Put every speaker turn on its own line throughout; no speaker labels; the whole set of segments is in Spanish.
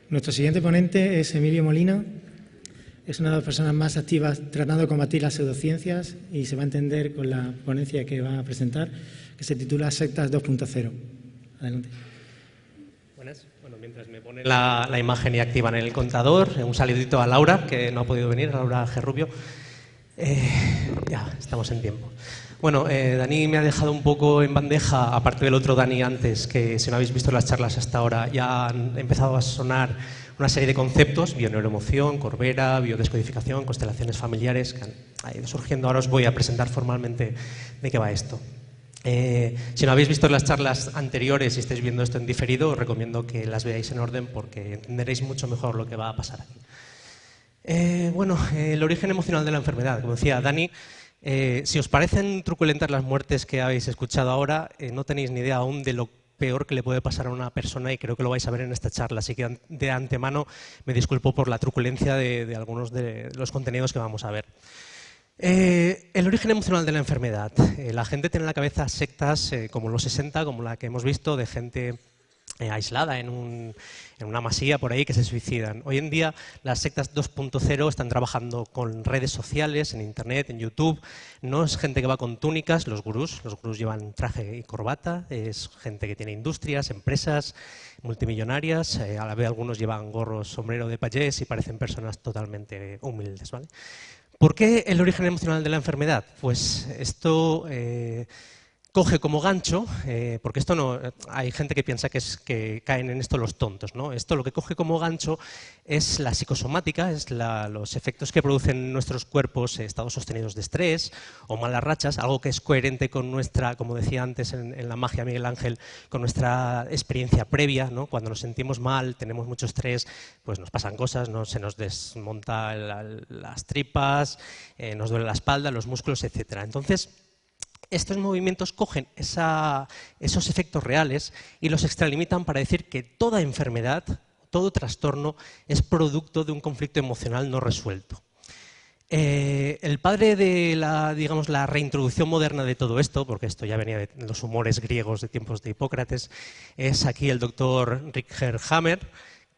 Nuestro siguiente ponente es Emilio Molina. Es una de las personas más activas tratando de combatir las pseudociencias y se va a entender con la ponencia que va a presentar, que se titula Sectas 2.0. Adelante.
Buenas. Bueno, mientras me pone la imagen y activan el contador, un saludito a Laura, que no ha podido venir, a Laura Gerrubio. Ya, estamos en tiempo. Bueno, Dani me ha dejado un poco en bandeja, aparte del otro Dani antes, que si no habéis visto las charlas hasta ahora, ya han empezado a sonar una serie de conceptos: bioneuroemoción, Corbera, biodescodificación, constelaciones familiares, que han ido surgiendo. Ahora os voy a presentar formalmente de qué va esto. Si no habéis visto las charlas anteriores y estáis viendo esto en diferido, os recomiendo que las veáis en orden porque entenderéis mucho mejor lo que va a pasar aquí. Bueno, el origen emocional de la enfermedad. Como decía Dani, si os parecen truculentas las muertes que habéis escuchado ahora, no tenéis ni idea aún de lo peor que le puede pasar a una persona, y creo que lo vais a ver en esta charla. Así que de antemano me disculpo por la truculencia de algunos de los contenidos que vamos a ver. El origen emocional de la enfermedad. La gente tiene en la cabeza sectas como los 60, como la que hemos visto, de gente aislada en una masía por ahí que se suicidan. Hoy en día las sectas 2.0 están trabajando con redes sociales, en internet, en YouTube. No es gente que va con túnicas, los gurús llevan traje y corbata, es gente que tiene industrias, empresas multimillonarias, a la vez algunos llevan gorros, sombrero de payés y parecen personas totalmente humildes, ¿vale? ¿Por qué el origen emocional de la enfermedad? Pues esto coge como gancho, porque esto no, hay gente que piensa que caen en esto los tontos, ¿no? Esto lo que coge como gancho es la psicosomática, es los efectos que producen nuestros cuerpos estados sostenidos de estrés o malas rachas, algo que es coherente con nuestra, como decía antes en la magia Miguel Ángel, con nuestra experiencia previa, ¿no? Cuando nos sentimos mal, tenemos mucho estrés, pues nos pasan cosas, ¿no? Se nos desmonta las tripas, nos duele la espalda, los músculos, etcétera. Entonces, estos movimientos cogen esos efectos reales y los extralimitan para decir que toda enfermedad, todo trastorno es producto de un conflicto emocional no resuelto. El padre de la reintroducción moderna de todo esto, porque esto ya venía de los humores griegos de tiempos de Hipócrates, es aquí el doctor Rutger Hammer,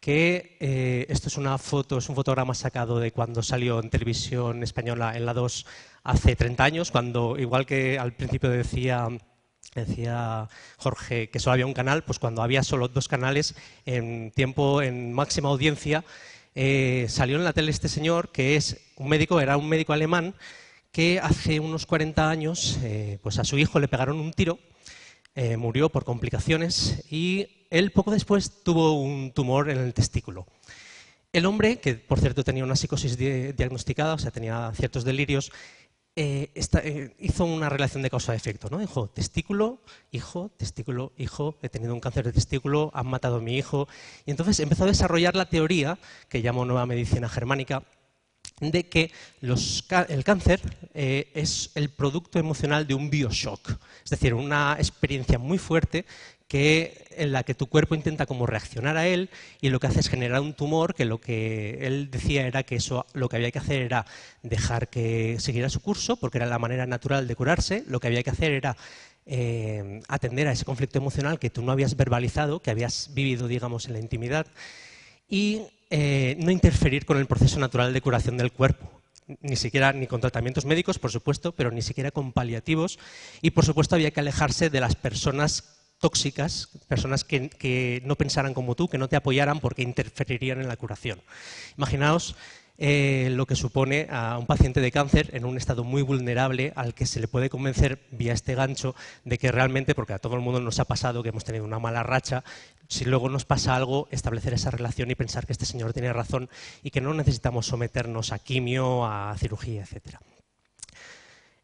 que esto es una foto, es un fotograma sacado de cuando salió en televisión española en la 2 hace 30 años, cuando, igual que al principio decía Jorge que solo había un canal, pues cuando había solo 2 canales en máxima audiencia, salió en la tele este señor, que es un médico, era un médico alemán, que hace unos 40 años pues a su hijo le pegaron un tiro, murió por complicaciones y él poco después tuvo un tumor en el testículo. El hombre, que por cierto tenía una psicosis diagnosticada, o sea, tenía ciertos delirios, hizo una relación de causa-efecto, ¿no? Dijo, testículo, hijo, he tenido un cáncer de testículo, han matado a mi hijo. Y entonces empezó a desarrollar la teoría, que llamó nueva medicina germánica, de que el cáncer es el producto emocional de un bioshock, es decir, una experiencia muy fuerte en la que tu cuerpo intenta como reaccionar a él, y lo que hace es generar un tumor, que lo que él decía era que eso lo que había que hacer era dejar que siguiera su curso, porque era la manera natural de curarse. Lo que había que hacer era atender a ese conflicto emocional que tú no habías verbalizado, que habías vivido, digamos, en la intimidad, y no interferir con el proceso natural de curación del cuerpo. Ni con tratamientos médicos, por supuesto, pero ni siquiera con paliativos. Y, por supuesto, había que alejarse de las personas tóxicas, personas que no pensaran como tú, que no te apoyaran porque interferirían en la curación. Imaginaos lo que supone a un paciente de cáncer en un estado muy vulnerable, al que se le puede convencer vía este gancho de que realmente, porque a todo el mundo nos ha pasado que hemos tenido una mala racha, si luego nos pasa algo, establecer esa relación y pensar que este señor tiene razón y que no necesitamos someternos a quimio, a cirugía, etcétera.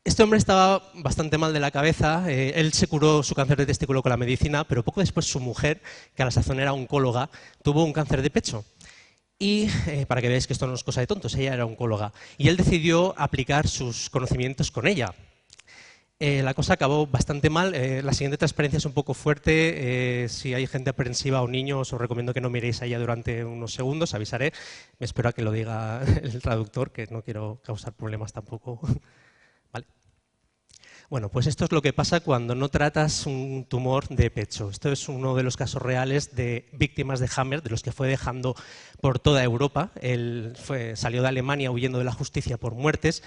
Este hombre estaba bastante mal de la cabeza. Él se curó su cáncer de testículo con la medicina, pero poco después su mujer, que a la sazón era oncóloga, tuvo un cáncer de pecho. Y para que veáis que esto no es cosa de tontos, ella era oncóloga. Y él decidió aplicar sus conocimientos con ella. La cosa acabó bastante mal. La siguiente transparencia es un poco fuerte. Si hay gente aprensiva o niños, os recomiendo que no miréis a ella durante unos segundos, avisaré. Me espero a que lo diga el traductor, que no quiero causar problemas tampoco. ¿Vale? Bueno, pues esto es lo que pasa cuando no tratas un tumor de pecho. Esto es uno de los casos reales de víctimas de Hammer, de los que fue dejando por toda Europa. Él salió de Alemania huyendo de la justicia por muertes,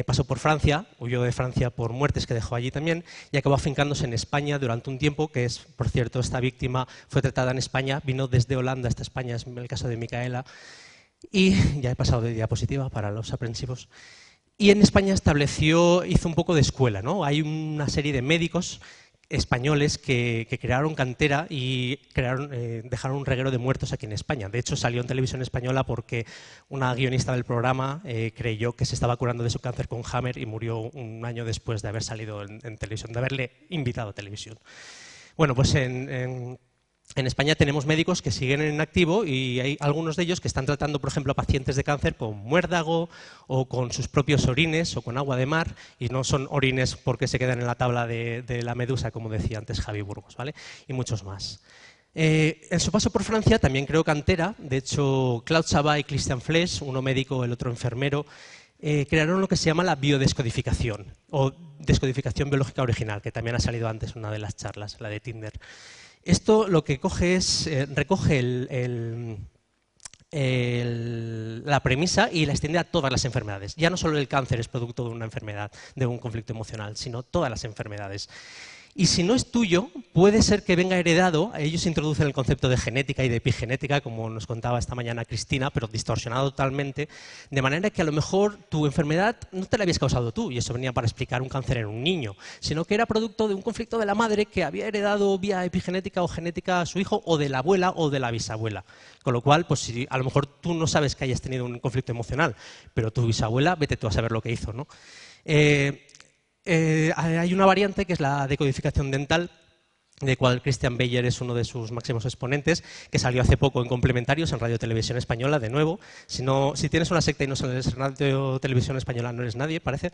pasó por Francia, huyó de Francia por muertes que dejó allí también, y acabó afincándose en España durante un tiempo, que es, por cierto, esta víctima fue tratada en España, vino desde Holanda hasta España, es el caso de Micaela, y ya he pasado de diapositiva para los aprensivos. Y en España hizo un poco de escuela, ¿no? Hay una serie de médicos españoles que crearon cantera y dejaron un reguero de muertos aquí en España. De hecho, salió en televisión española porque una guionista del programa creyó que se estaba curando de su cáncer con Hammer y murió un año después de haber salido en televisión, de haberle invitado a televisión. Bueno, pues en España tenemos médicos que siguen en activo y hay algunos de ellos que están tratando, por ejemplo, a pacientes de cáncer con muérdago o con sus propios orines o con agua de mar, y no son orines porque se quedan en la tabla de la medusa, como decía antes Javi Burgos, ¿vale? Y muchos más. En su paso por Francia también creó cantera. De hecho, Claude Chabat y Christian Flesch, uno médico, el otro enfermero, crearon lo que se llama la biodescodificación o descodificación biológica original, que también ha salido antes en una de las charlas, la de Tinder. Esto lo que coge es, recoge la premisa y la extiende a todas las enfermedades. Ya no solo el cáncer es producto de una enfermedad, de un conflicto emocional, sino todas las enfermedades. Y si no es tuyo, puede ser que venga heredado. Ellos introducen el concepto de genética y de epigenética, como nos contaba esta mañana Cristina, pero distorsionado totalmente, de manera que a lo mejor tu enfermedad no te la habías causado tú, y eso venía para explicar un cáncer en un niño, sino que era producto de un conflicto de la madre que había heredado vía epigenética o genética a su hijo, o de la abuela o de la bisabuela. Con lo cual, pues si a lo mejor tú no sabes que hayas tenido un conflicto emocional, pero tu bisabuela, vete tú a saber lo que hizo, ¿no? Hay una variante que es la decodificación dental, de cual Christian Beyer es uno de sus máximos exponentes, que salió hace poco en Complementarios, en Radio Televisión Española, de nuevo. Si tienes una secta y no sales en Radio Televisión Española, no eres nadie, parece.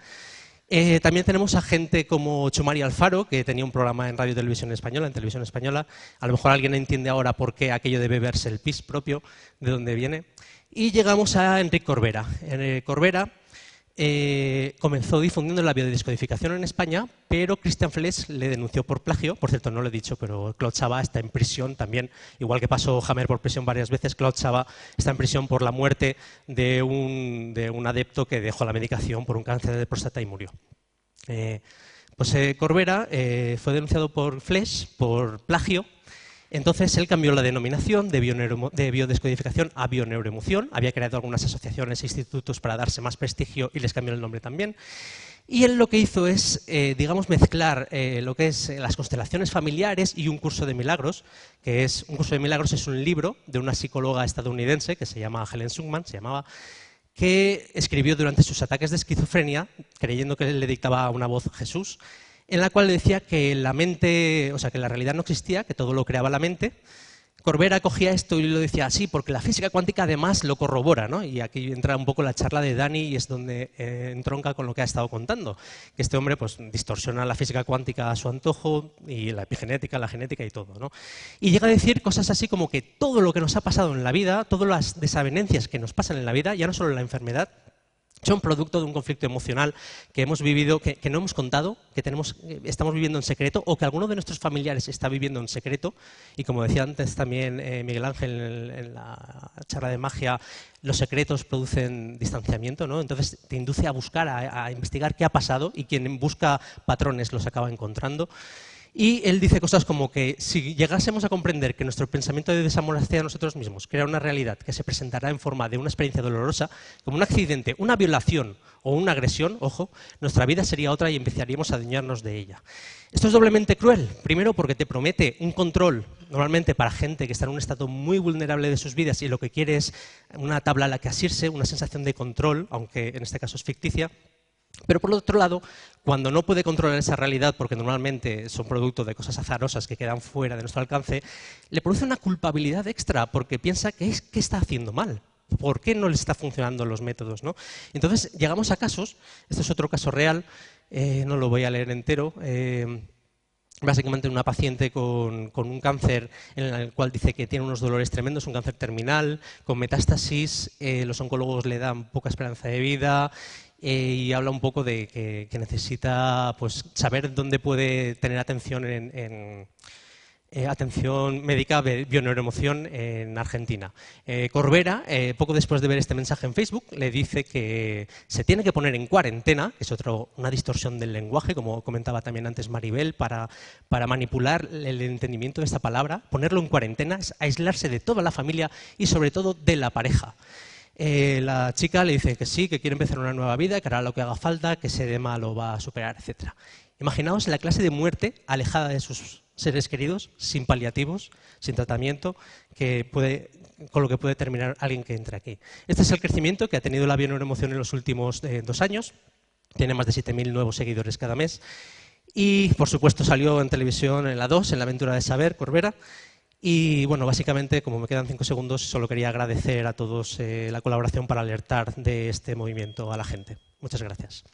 También tenemos a gente como Chumari Alfaro, que tenía un programa en Radio Televisión Española, en Televisión Española. A lo mejor alguien entiende ahora por qué aquello de beberse el pis propio, de dónde viene. Y llegamos a Enric Corbera. Corbera comenzó difundiendo la biodescodificación en España, pero Christian Flesch le denunció por plagio. Por cierto, no lo he dicho, pero Claude Chabat está en prisión también, igual que pasó Hammer por prisión varias veces. Claude Chabat está en prisión por la muerte de un adepto que dejó la medicación por un cáncer de próstata y murió. Corbera fue denunciado por Flesch por plagio. Entonces él cambió la denominación de biodescodificación a bioneuroemoción, había creado algunas asociaciones e institutos para darse más prestigio y les cambió el nombre también. Y él lo que hizo es, digamos, mezclar lo que es las constelaciones familiares y un curso de milagros, que es un curso de milagros, es un libro de una psicóloga estadounidense que se llama Helen Schucman, que escribió durante sus ataques de esquizofrenia, creyendo que le dictaba una voz Jesús, en la cual le decía que la mente, o sea, que la realidad no existía, que todo lo creaba la mente. Corbera cogía esto y lo decía así, porque la física cuántica además lo corrobora, ¿no? Y aquí entra un poco la charla de Dani y es donde entronca con lo que ha estado contando, que este hombre pues distorsiona la física cuántica a su antojo y la epigenética, la genética y todo, ¿no? Y llega a decir cosas así como que todo lo que nos ha pasado en la vida, todas las desavenencias que nos pasan en la vida, ya no solo la enfermedad, son producto de un conflicto emocional que hemos vivido, que no hemos contado, que estamos viviendo en secreto, o que alguno de nuestros familiares está viviendo en secreto. Y como decía antes también Miguel Ángel en la charla de magia, los secretos producen distanciamiento, ¿no? Entonces te induce a buscar, a investigar qué ha pasado, y quien busca patrones los acaba encontrando. Y él dice cosas como que si llegásemos a comprender que nuestro pensamiento de desamor hacia nosotros mismos crea una realidad que se presentará en forma de una experiencia dolorosa, como un accidente, una violación o una agresión, ojo, nuestra vida sería otra y empezaríamos a adueñarnos de ella. Esto es doblemente cruel. Primero, porque te promete un control, normalmente para gente que está en un estado muy vulnerable de sus vidas y lo que quiere es una tabla a la que asirse, una sensación de control, aunque en este caso es ficticia. Pero por otro lado, cuando no puede controlar esa realidad, porque normalmente son producto de cosas azarosas que quedan fuera de nuestro alcance, le produce una culpabilidad extra, porque piensa que está haciendo mal. ¿Por qué no le está funcionando los métodos, ¿no? Entonces llegamos a casos, este es otro caso real, no lo voy a leer entero, básicamente una paciente con un cáncer en el cual dice que tiene unos dolores tremendos, un cáncer terminal, con metástasis, los oncólogos le dan poca esperanza de vida y habla un poco de que necesita pues, saber dónde puede tener atención atención médica de bioneuroemoción en Argentina. Corbera, poco después de ver este mensaje en Facebook, le dice que se tiene que poner en cuarentena, que es una distorsión del lenguaje, como comentaba también antes Maribel, para manipular el entendimiento de esta palabra. Ponerlo en cuarentena es aislarse de toda la familia y sobre todo de la pareja. La chica le dice que sí, que quiere empezar una nueva vida, que hará lo que haga falta, que ese edema lo va a superar, etc. Imaginaos la clase de muerte alejada de sus seres queridos, sin paliativos, sin tratamiento, con lo que puede terminar alguien que entre aquí. Este es el crecimiento que ha tenido la bioneuroemoción en los últimos 2 años. Tiene más de 7.000 nuevos seguidores cada mes. Y, por supuesto, salió en televisión en la 2, en La aventura de saber, Corbera. Y, bueno, básicamente, como me quedan 5 segundos, solo quería agradecer a todos la colaboración para alertar de este movimiento a la gente. Muchas gracias.